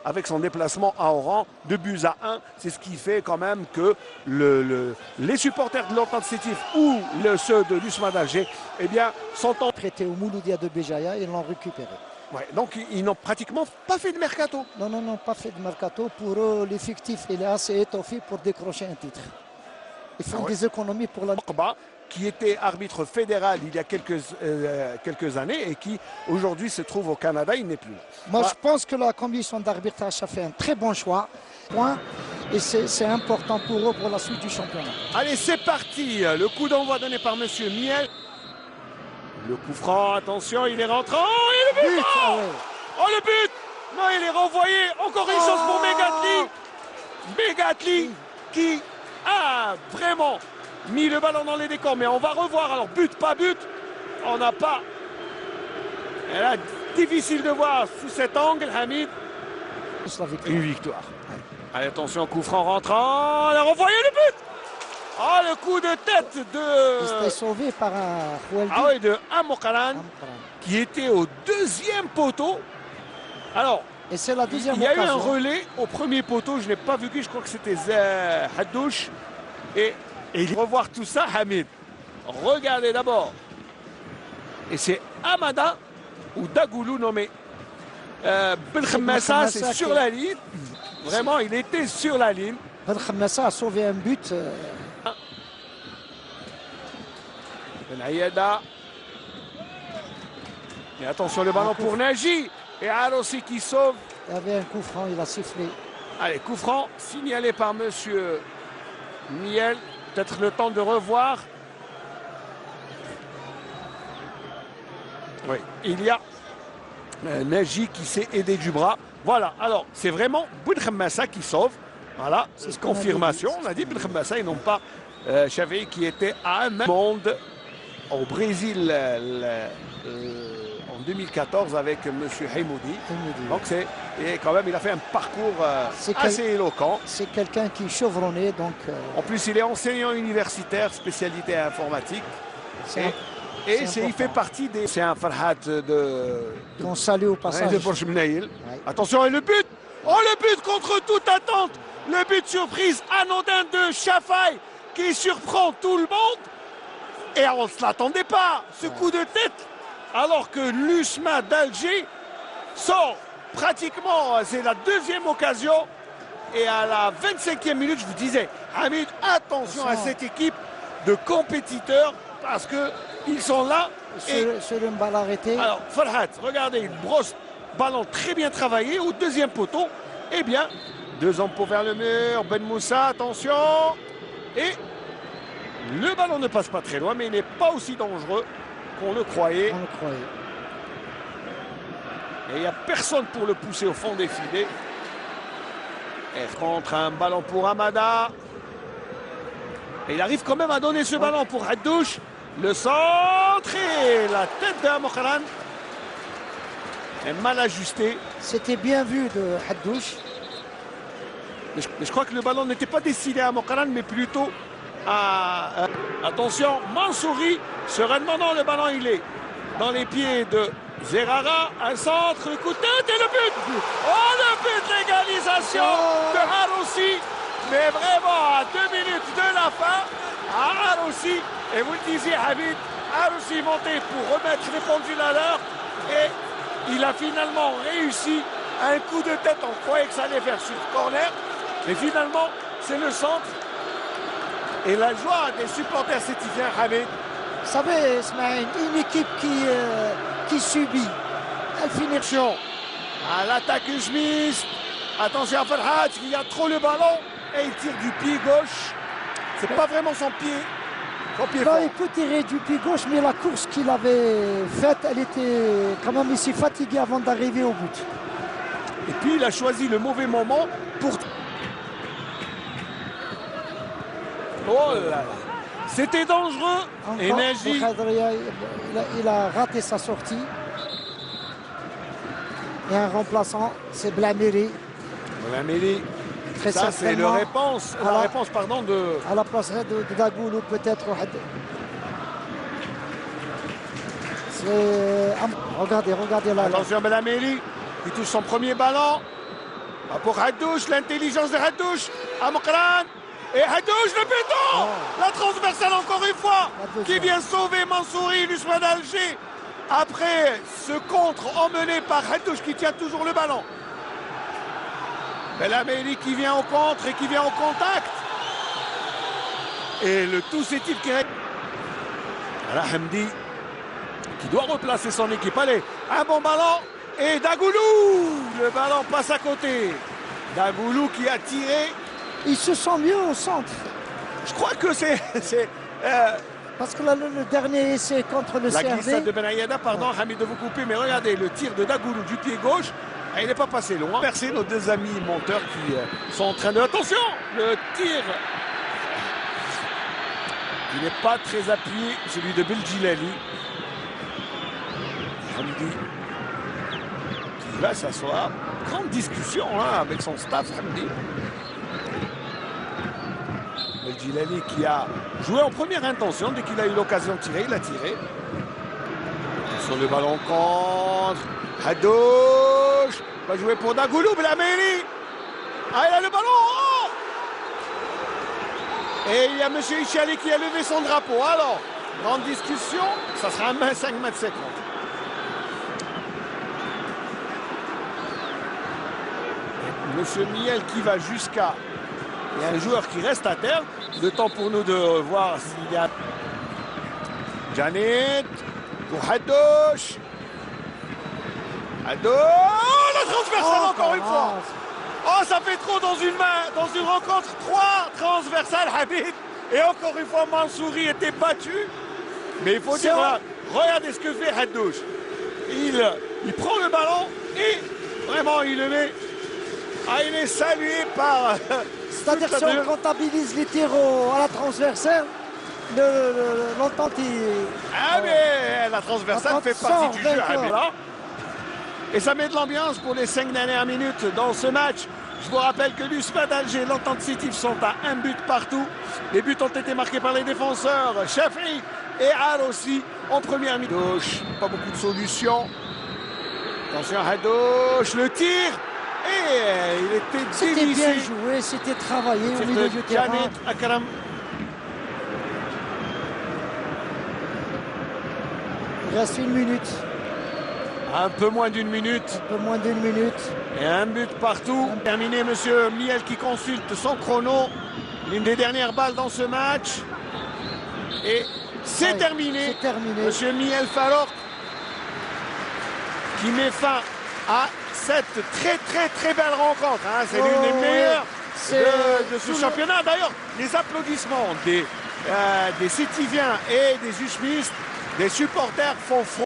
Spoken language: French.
avec son déplacement à Oran, 2-1. C'est ce qui fait quand même que les supporters de l'Entente Sétif ou ceux de l'USMA d'Alger, eh bien, sont en prêté au Mouloudia de Béjaïa, ils l'ont récupéré. Ouais, donc ils n'ont pratiquement pas fait de mercato. Non, pas fait de mercato. Pour eux, l'effectif il est assez étoffé pour décrocher un titre. Ils font des économies pour la... Qui était arbitre fédéral il y a quelques années et qui aujourd'hui se trouve au Canada, il n'est plus là. Moi, je pense que la commission d'arbitrage a fait un très bon choix. Et c'est important pour eux pour la suite du championnat. Allez, c'est parti. Le coup d'envoi donné par Monsieur Miel. Le coup franc, attention, il est rentrant. Et le but, oh, le but. Non, il est renvoyé. Encore une chance pour Megatli. Megatli qui a vraiment mis le ballon dans les décors. Mais on va revoir. Alors, but, pas but. On n'a pas... Et là, difficile de voir sous cet angle, Hamid. Une victoire. Allez, attention, coup franc rentrant. Elle a renvoyé le but. Oh, le coup de tête de... Il s'était sauvé par un Khoueldi. Ah oui, de Amokaran, qui était au deuxième poteau. Alors, et c'est la deuxième il y a occasion. Eu un relais au premier poteau. Je n'ai pas vu qui, je crois que c'était Haddouche. Et revoir tout ça, Hamid. Regardez d'abord. Et c'est Amada ou Dagoulou nommé. Belkhamassa, c'est sur la ligne. Vraiment, il était sur la ligne. Belkhamassa a sauvé un but. Ben Aïeda. Et attention, le ballon pour Nagy. Et Arossi qui sauve. Il y avait un coup franc, il a sifflé. Allez, coup franc signalé par Monsieur Miel. Peut-être le temps de revoir. Oui, il y a Nagy qui s'est aidé du bras. Voilà, alors c'est vraiment Belkhamassa qui sauve. Voilà, c'est confirmation. On a dit Belkhamassa et non pas Xavi qui était à un monde au Brésil en 2014 avec M. Haimoudi. Donc et quand même il a fait un parcours assez éloquent. C'est quelqu'un qui est chevronné. Donc, En plus il est enseignant universitaire, spécialité informatique. Et il fait partie des... C'est un Farhat qu'on salue au passage. De Borjmnaïl. Attention, et le but. Oh, le but contre toute attente. Le but surprise anodin de Chafaï qui surprend tout le monde. Et on ne se l'attendait pas, ce coup de tête. Alors que l'USMA d'Alger sort pratiquement, c'est la deuxième occasion. Et à la 25e minute, je vous disais, Hamid, attention à cette équipe de compétiteurs parce qu'ils sont là. Sur une balle arrêtée. Alors, Farhat, regardez, une brosse, ballon très bien travaillé au deuxième poteau. Eh bien, 2 hommes pour vers le mur. Ben Moussa, attention. Et le ballon ne passe pas très loin, mais il n'est pas aussi dangereux qu'on le croyait. Et il n'y a personne pour le pousser au fond des filets. Et rentre un ballon pour Amada. Et il arrive quand même à donner ce ballon pour Haddouche. Le centre et la tête d'Amokaran est mal ajustée. C'était bien vu de Haddouche. Mais je crois que le ballon n'était pas destiné à Amokaran, mais plutôt à... attention, Mansouri, sereinement, non, le ballon il est dans les pieds de Zerara. Un centre, le coup de tête et le but. Oh, le but d'égalisation de Arossi. Mais vraiment, à 2 minutes de la fin, Arossi, et vous le disiez, Hamid, Arossi monté pour remettre les pendules à l'heure. Et il a finalement réussi un coup de tête. On croyait que ça allait faire sur corner. Mais finalement, c'est le centre. Et la joie des supporters sétifiens, Hamid. Vous savez, Ismaël, une équipe qui subit. Elle finit. À l'attaque Smith. Attention à Farhat, il a trop le ballon. Et il tire du pied gauche. C'est pas vraiment son pied. Il peut tirer du pied gauche, mais la course qu'il avait faite, elle était quand même ici fatiguée avant d'arriver au but. Et puis il a choisi le mauvais moment pour... Oh là là. C'était dangereux. Et Nagy... il a raté sa sortie. Et un remplaçant, c'est Blamiri. Blamiri. Ça, c'est la réponse pardon, de... À la place de Dagoulou, peut-être. Regardez là. Attention, Blamiri. qui touche son premier ballon. Pour Haddouche, l'intelligence de Haddouche. Amokran. Et Haddouche, le béton. La transversale encore une fois. Qui vient sauver Mansouri, l'USMA d'Alger. Après ce contre emmené par Haddouche qui tient toujours le ballon. Belhameli qui vient au contre et qui vient au contact. Et le tout c'est-il qui reste. Hamdi qui doit replacer son équipe. Allez, un bon ballon. Et Dagoulou, le ballon passe à côté. Dagoulou qui a tiré. Il se sent mieux au centre. Je crois que c'est parce que là, le dernier essai contre le CRD. La glissade de Benayada, pardon, Hamid de vous couper, mais regardez le tir de Dagoulou du pied gauche. Il n'est pas passé loin. Merci nos deux amis monteurs qui sont en train de... Attention, le tir. Il n'est pas très appuyé, celui de Beldjilali. Hamdi qui va s'asseoir. Grande discussion hein, avec son staff, Hamdi. Beldjilali qui a joué en première intention. Dès qu'il a eu l'occasion de tirer, il a tiré. Sur le ballon contre Haddouche. Va jouer pour Dagoulou, Belhameli. Ah, il a le ballon. Oh, et il y a M. Ichali qui a levé son drapeau. Alors, grande discussion. Ça sera un 5 mètres 50. Monsieur Miel qui va jusqu'à... Il y a un joueur qui reste à terre. Le temps pour nous de voir s'il y a... Janet pour Haddouche. Haddouche. Oh, la transversale encore une fois. Oh, ça fait trop dans une main, dans une rencontre. 3 transversales, Hamid. Et encore une fois, Mansouri était battu. Mais il faut dire, regardez ce que fait Haddouche. Il prend le ballon et vraiment, il le met. Ah, il est salué par... C'est-à-dire si on comptabilise les tirs à la transversale, l'entente est... Ah, mais la transversale fait partie du jeu. Et ça met de l'ambiance pour les 5 dernières minutes dans ce match. Je vous rappelle que l'USMA d'Alger et l'Entente Sétif sont à 1 but partout. Les buts ont été marqués par les défenseurs Chafi et Al aussi en première mi-temps. Pas beaucoup de solutions. Attention à Haddouche, le tir. Et il était dévissé. C'était bien joué, c'était travaillé au milieu du terrain. Akram. Il reste 1 minute. Un peu moins d'1 minute. Un peu moins d'1 minute. Et un but partout. Terminé, monsieur Miel qui consulte son chrono. L'une des dernières balles dans ce match. Et c'est terminé. C'est terminé. Monsieur Miel Farok qui met fin à cette très belle rencontre. Hein. C'est l'une des meilleures de ce championnat. D'ailleurs, les applaudissements des Sétiviens et des Ushmistes, des supporters font